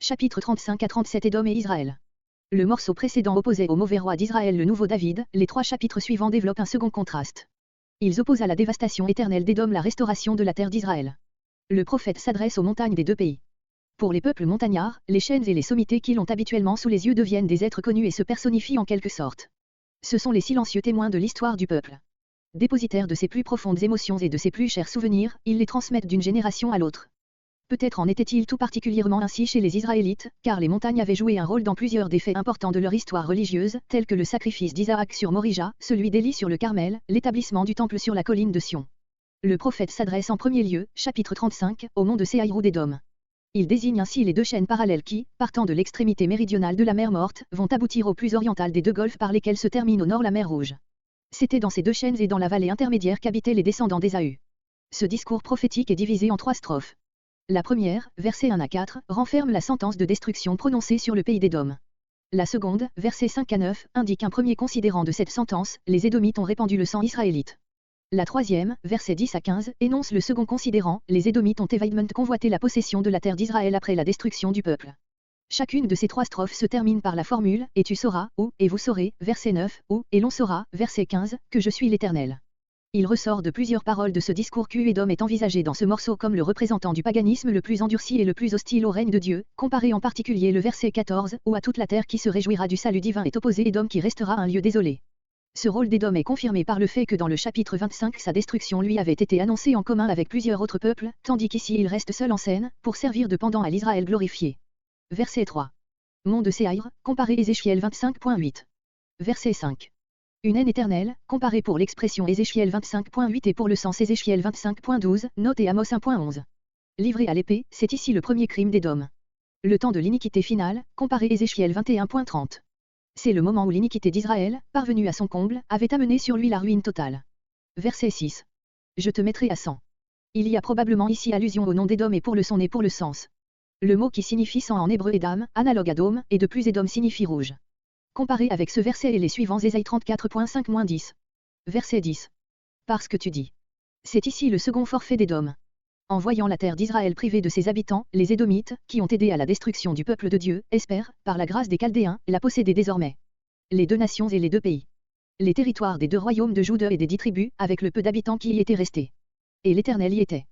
Chapitre 35 à 37 Édom et Israël. Le morceau précédent opposait au mauvais roi d'Israël le nouveau David, les trois chapitres suivants développent un second contraste. Ils opposent à la dévastation éternelle d'Édom la restauration de la terre d'Israël. Le prophète s'adresse aux montagnes des deux pays. Pour les peuples montagnards, les chaînes et les sommités qui l'ont habituellement sous les yeux deviennent des êtres connus et se personnifient en quelque sorte. Ce sont les silencieux témoins de l'histoire du peuple. Dépositaires de ses plus profondes émotions et de ses plus chers souvenirs, ils les transmettent d'une génération à l'autre. Peut-être en était-il tout particulièrement ainsi chez les Israélites, car les montagnes avaient joué un rôle dans plusieurs des faits importants de leur histoire religieuse, tels que le sacrifice d'Isaac sur Morija, celui d'Élie sur le Carmel, l'établissement du temple sur la colline de Sion. Le prophète s'adresse en premier lieu, chapitre 35, au mont de Séhaïr d'Édom. Il désigne ainsi les deux chaînes parallèles qui, partant de l'extrémité méridionale de la mer Morte, vont aboutir au plus oriental des deux golfes par lesquels se termine au nord la mer Rouge. C'était dans ces deux chaînes et dans la vallée intermédiaire qu'habitaient les descendants d'Ésaü. Ce discours prophétique est divisé en trois strophes. La première, versets 1 à 4, renferme la sentence de destruction prononcée sur le pays d'Édom. La seconde, versets 5 à 9, indique un premier considérant de cette sentence, les Édomites ont répandu le sang israélite. La troisième, versets 10 à 15, énonce le second considérant, les Édomites ont évidemment convoité la possession de la terre d'Israël après la destruction du peuple. Chacune de ces trois strophes se termine par la formule, et tu sauras, ou, et vous saurez, verset 9, ou, et l'on saura, verset 15, que je suis l'Éternel. Il ressort de plusieurs paroles de ce discours qu'Édom est envisagé dans ce morceau comme le représentant du paganisme le plus endurci et le plus hostile au règne de Dieu, comparé en particulier le verset 14, où à toute la terre qui se réjouira du salut divin est opposé Édom qui restera un lieu désolé. Ce rôle d'Édom est confirmé par le fait que dans le chapitre 25 sa destruction lui avait été annoncée en commun avec plusieurs autres peuples, tandis qu'ici il reste seul en scène, pour servir de pendant à l'Israël glorifié. Verset 3. Mont de Séhaïr, comparé Ézéchiel 25.8. Verset 5. Une haine éternelle, comparée pour l'expression Ézéchiel 25.8 et pour le sens Ézéchiel 25.12, note et Amos 1.11. Livré à l'épée, c'est ici le premier crime d'Édom. Le temps de l'iniquité finale, comparé Ézéchiel 21.30. C'est le moment où l'iniquité d'Israël, parvenue à son comble, avait amené sur lui la ruine totale. Verset 6. Je te mettrai à sang. Il y a probablement ici allusion au nom d'Édom et pour le son et pour le sens. Le mot qui signifie sang en hébreu Édam, analogue à dôme, et de plus Édom signifie rouge. Comparé avec ce verset et les suivants Ésaïe 34.5-10. Verset 10. Parce que tu dis. C'est ici le second forfait d'Édom. En voyant la terre d'Israël privée de ses habitants, les Édomites, qui ont aidé à la destruction du peuple de Dieu, espèrent, par la grâce des Chaldéens, la posséder désormais. Les deux nations et les deux pays. Les territoires des deux royaumes de Juda et des 10 tribus, avec le peu d'habitants qui y étaient restés. Et l'Éternel y était.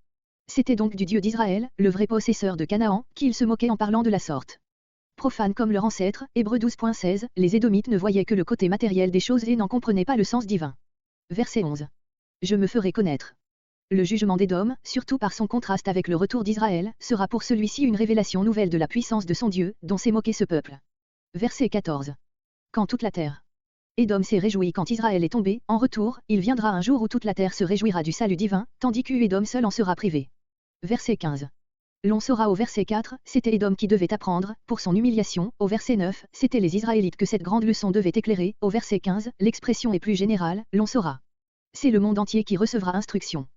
C'était donc du Dieu d'Israël, le vrai possesseur de Canaan, qu'il se moquait en parlant de la sorte. Profanes comme leur ancêtre, Hébreux 12.16, les Édomites ne voyaient que le côté matériel des choses et n'en comprenaient pas le sens divin. Verset 11. Je me ferai connaître. Le jugement d'Édom, surtout par son contraste avec le retour d'Israël, sera pour celui-ci une révélation nouvelle de la puissance de son Dieu, dont s'est moqué ce peuple. Verset 14. Quand toute la terre. Édom s'est réjoui quand Israël est tombé, en retour, il viendra un jour où toute la terre se réjouira du salut divin, tandis qu'Édom seul en sera privé. Verset 15. L'on saura au verset 4, c'était Édom qui devait apprendre, pour son humiliation, au verset 9, c'était les Israélites que cette grande leçon devait éclairer, au verset 15, l'expression est plus générale, l'on saura. C'est le monde entier qui recevra instruction.